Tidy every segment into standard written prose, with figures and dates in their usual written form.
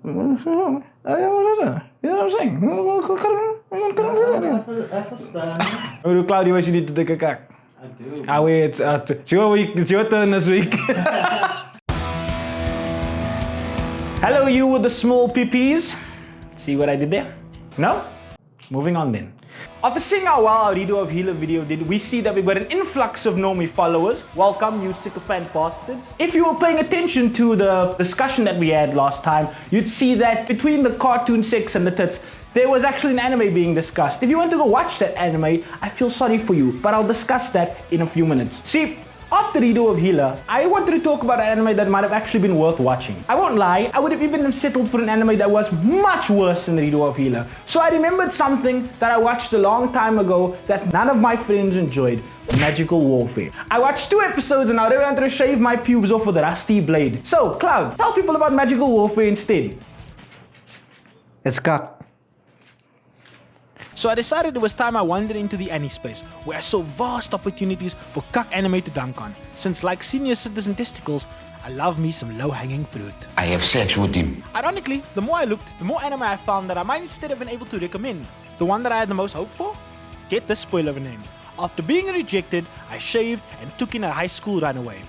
know what I'm saying? I understand. Oh, Claudio, was je niet te dikke kak? I do. Ah, wait, it's your turn this week. Hello, you with the small peepees. See what I did there? No? Moving on then. After seeing how well our Redo of Healer video did, we see that we've got an influx of Normie followers. Welcome, you sycophant bastards. If you were paying attention to the discussion that we had last time, you'd see that between the cartoon sex and the tits, there was actually an anime being discussed. If you want to go watch that anime, I feel sorry for you, but I'll discuss that in a few minutes. See, after Redo of Healer, I wanted to talk about an anime that might have actually been worth watching. I won't lie, I would have even settled for an anime that was much worse than Redo of Healer. So I remembered something that I watched a long time ago that none of my friends enjoyed. Magical Warfare. I watched 2 episodes and I really wanted to shave my pubes off with a rusty blade. So, Cloud, tell people about Magical Warfare instead. It's cock. So I decided it was time I wandered into the anime space, where I saw vast opportunities for cuck anime to dunk on, since like senior citizen testicles, I love me some low-hanging fruit. I have sex with him. Ironically, the more I looked, the more anime I found that I might instead have been able to recommend. The one that I had the most hope for? Get this spoiler of a name. After being rejected, I shaved and took in a high school runaway.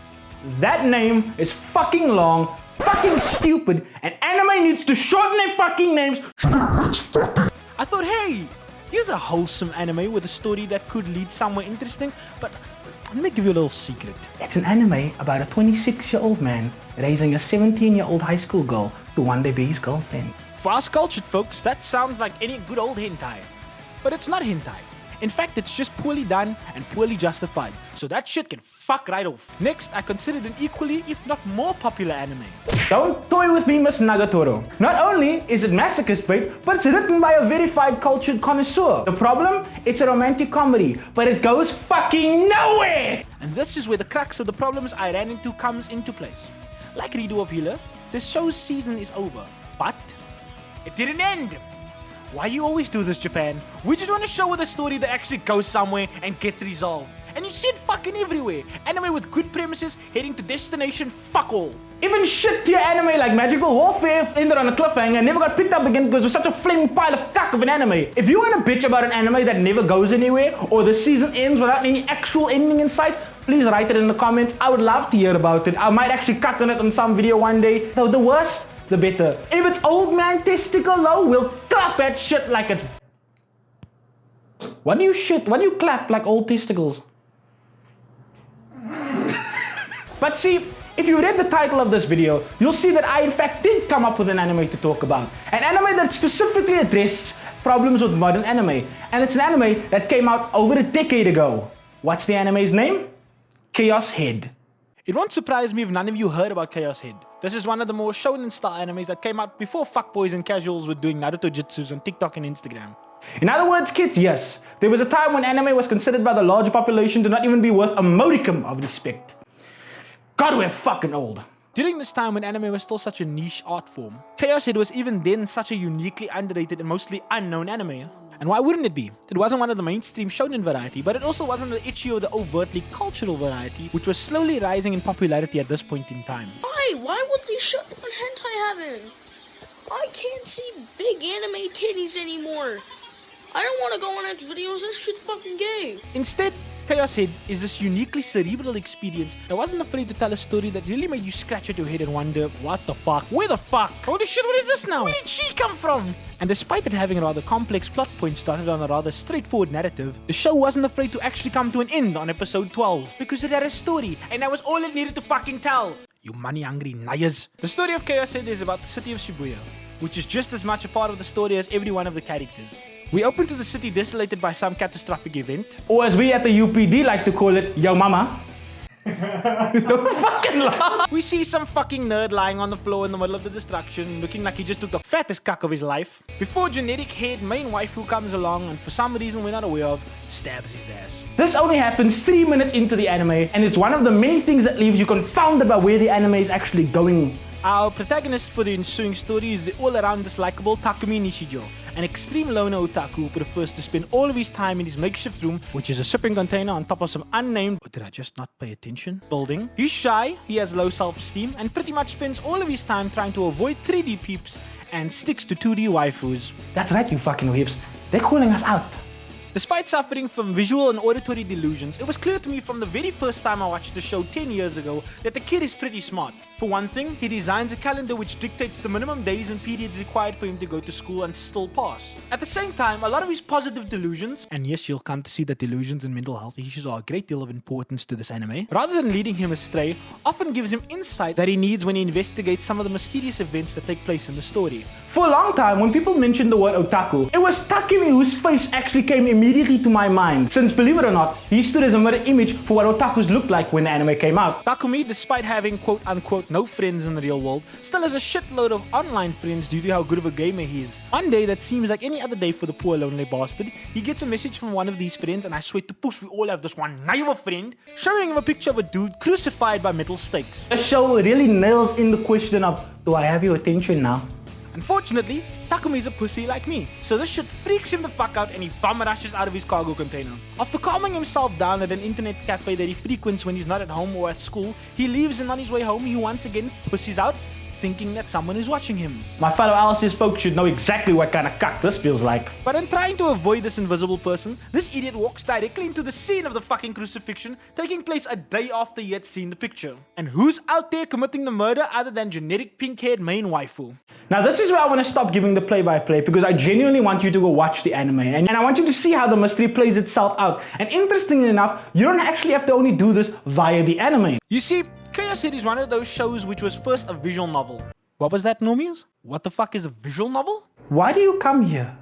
That name is fucking long, fucking stupid, and anime needs to shorten their fucking names. I thought, hey, here's a wholesome anime with a story that could lead somewhere interesting, but let me give you a little secret. It's an anime about a 26-year-old man raising a 17-year-old high school girl to one day be his girlfriend. For us cultured folks, that sounds like any good old hentai. But it's not hentai. In fact, it's just poorly done and poorly justified, so that shit can fuck right off. Next, I considered an equally, if not more popular anime. Don't toy with me, Miss Nagatoro. Not only is it masochist bait, but it's written by a verified cultured connoisseur. The problem? It's a romantic comedy, but it goes fucking nowhere! And this is where the crux of the problems I ran into comes into place. Like Redo of Healer, the show's season is over, but it didn't end. Why you always do this, Japan? We just want to show with a story that actually goes somewhere and gets resolved. And you see it fucking everywhere. Anime with good premises heading to destination fuck all. Even shit tier anime like Magical Warfare ended on a cliffhanger and never got picked up again because it was such a flaming pile of cuck of an anime. If you want to bitch about an anime that never goes anywhere or the season ends without any actual ending in sight, please write it in the comments. I would love to hear about it. I might actually cuck on it on some video one day. Though the worse, the better. If it's old man testicle though, we'll clap at shit like it's... Why do you clap like old testicles? But see, if you read the title of this video, you'll see that I in fact did come up with an anime to talk about. An anime that specifically addressed problems with modern anime. And it's an anime that came out over a decade ago. What's the anime's name? Chaos Head. It won't surprise me if none of you heard about Chaos Head. This is one of the more shonen style animes that came out before fuckboys and casuals were doing Naruto jutsus on TikTok and Instagram. In other words, kids, yes, there was a time when anime was considered by the larger population to not even be worth a modicum of respect. God, we're fucking old. During this time when anime was still such a niche art form, Chaos Head was even then such a uniquely underrated and mostly unknown anime. And why wouldn't it be? It wasn't one of the mainstream shonen variety, but it also wasn't the itchy or the overtly cultural variety, which was slowly rising in popularity at this point in time. Why would they shut down hentai heaven? I can't see big anime titties anymore. I don't want to go on its videos, this shit's fucking gay. Instead, Chaos Head is this uniquely cerebral experience that wasn't afraid to tell a story that really made you scratch at your head and wonder, what the fuck? Where the fuck? Holy shit, what is this now? Where did she come from? And despite it having a rather complex plot point started on a rather straightforward narrative, the show wasn't afraid to actually come to an end on episode 12 because it had a story and that was all it needed to fucking tell. You money-hungry nayas. The story of Chaos Head is about the city of Shibuya, which is just as much a part of the story as every one of the characters. We open to the city desolated by some catastrophic event. Or as we at the UPD like to call it, yo mama. Don't fucking laugh. We see some fucking nerd lying on the floor in the middle of the destruction, looking like he just took the fattest cuck of his life, before genetic head main waifu comes along and for some reason we're not aware of, stabs his ass. This only happens 3 minutes into the anime, and it's one of the many things that leaves you confounded by where the anime is actually going. Our protagonist for the ensuing story is the all-around dislikable Takumi Nishijo, an extreme loner otaku who prefers to spend all of his time in his makeshift room, which is a shipping container on top of some unnamed, or did I just not pay attention, building. He's shy, he has low self-esteem, and pretty much spends all of his time trying to avoid 3D peeps and sticks to 2D waifus. That's right, you fucking weebs. They're calling us out. Despite suffering from visual and auditory delusions, it was clear to me from the very first time I watched the show 10 years ago that the kid is pretty smart. For one thing, he designs a calendar which dictates the minimum days and periods required for him to go to school and still pass. At the same time, a lot of his positive delusions, and yes, you'll come to see that delusions and mental health issues are a great deal of importance to this anime, rather than leading him astray, often gives him insight that he needs when he investigates some of the mysterious events that take place in the story. For a long time, when people mentioned the word otaku, it was Takumi whose face actually came immediately to my mind, since believe it or not, he stood as a mirror image for what otakus looked like when the anime came out. Takumi, despite having quote-unquote no friends in the real world, still has a shitload of online friends due to how good of a gamer he is. One day that seems like any other day for the poor lonely bastard, he gets a message from one of these friends, and I swear to push, we all have this one naive friend, showing him a picture of a dude crucified by metal stakes. The show really nails in the question of, do I have your attention now? Unfortunately, Takumi's a pussy like me, so this shit freaks him the fuck out and he bum rushes out of his cargo container. After calming himself down at an internet cafe that he frequents when he's not at home or at school, he leaves, and on his way home he once again pussies out, thinking that someone is watching him. My fellow Alice's folks should know exactly what kind of cuck this feels like. But in trying to avoid this invisible person, this idiot walks directly into the scene of the fucking crucifixion, taking place a day after he had seen the picture. And who's out there committing the murder other than generic pink-haired main waifu? Now this is where I want to stop giving the play-by-play, because I genuinely want you to go watch the anime, and I want you to see how the mystery plays itself out. And interestingly enough, you don't actually have to only do this via the anime. You see, Chaos Head is one of those shows which was first a visual novel. What was that, normies? What the fuck is a visual novel? Why do you come here?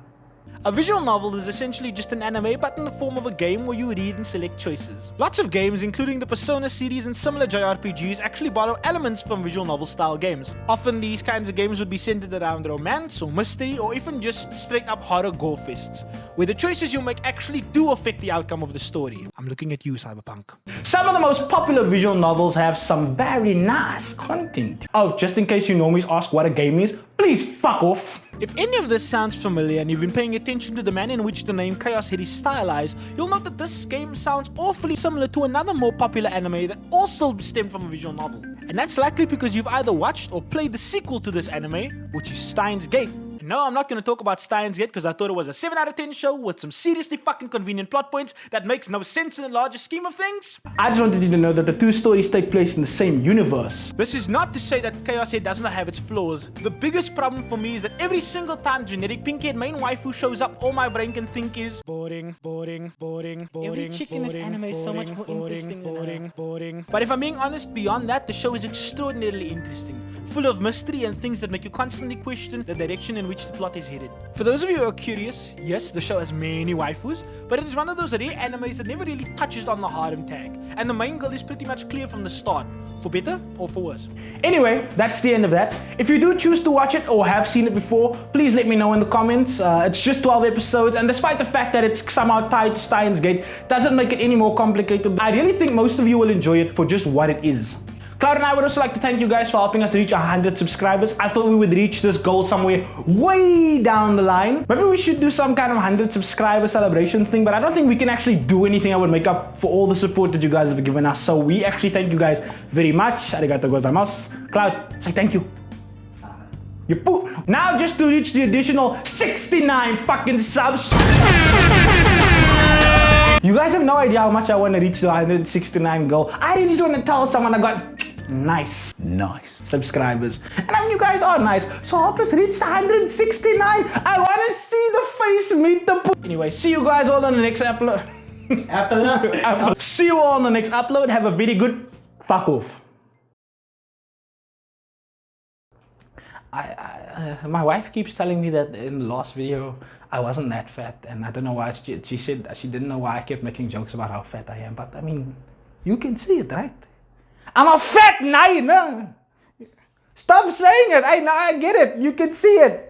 A visual novel is essentially just an anime but in the form of a game where you read and select choices. Lots of games, including the Persona series and similar JRPGs, actually borrow elements from visual novel style games. Often these kinds of games would be centered around romance or mystery or even just straight up horror gore fests, where the choices you make actually do affect the outcome of the story. I'm looking at you, Cyberpunk. Some of the most popular visual novels have some very nice content. Oh, just in case you normies ask what a game is, please fuck off. If any of this sounds familiar and you've been paying attention to the manner in which the name Chaos Head is stylized, you'll note that this game sounds awfully similar to another more popular anime that also stemmed from a visual novel. And that's likely because you've either watched or played the sequel to this anime, which is Steins Gate. No, I'm not going to talk about Steins Gate because I thought it was a 7 out of 10 show with some seriously fucking convenient plot points that makes no sense in the larger scheme of things. I just wanted you to know that the two stories take place in the same universe. This is not to say that Chaos Head does not have its flaws. The biggest problem for me is that every single time generic pink-haired main waifu shows up, all my brain can think is boring. Every chick in this anime is so much more interesting than boring. But if I'm being honest, beyond that, the show is extraordinarily interesting, full of mystery and things that make you constantly question the direction in which the plot is headed. For those of you who are curious, yes, the show has many waifus, but it is one of those rare animes that never really touches on the harem tag, and the main girl is pretty much clear from the start, for better or for worse. Anyway, that's the end of that. If you do choose to watch it or have seen it before, please let me know in the comments. It's just 12 episodes, and despite the fact that it's somehow tied to Steins Gate, doesn't make it any more complicated. I really think most of you will enjoy it for just what it is. Cloud and I would also like to thank you guys for helping us reach 100 subscribers. I thought we would reach this goal somewhere way down the line. Maybe we should do some kind of 100 subscriber celebration thing, but I don't think we can actually do anything that would make up for all the support that you guys have given us. So we actually thank you guys very much. Arigatou gozaimasu. Cloud, say thank you. Now just to reach the additional 69 fucking subs. You guys have no idea how much I want to reach the 169 goal. I really just want to tell someone I got nice subscribers. And I mean, you guys are nice. So help us reach the 169. I want to see the face meet the Anyway, see you guys all on the next upload. See you all on the next upload. Have a very good fuck off. My wife keeps telling me that in the last video I wasn't that fat, and I don't know why. She said she didn't know why I kept making jokes about how fat I am, but I mean, you can see it, right? I'm a fat nine. Stop saying it. I get it. You can see it.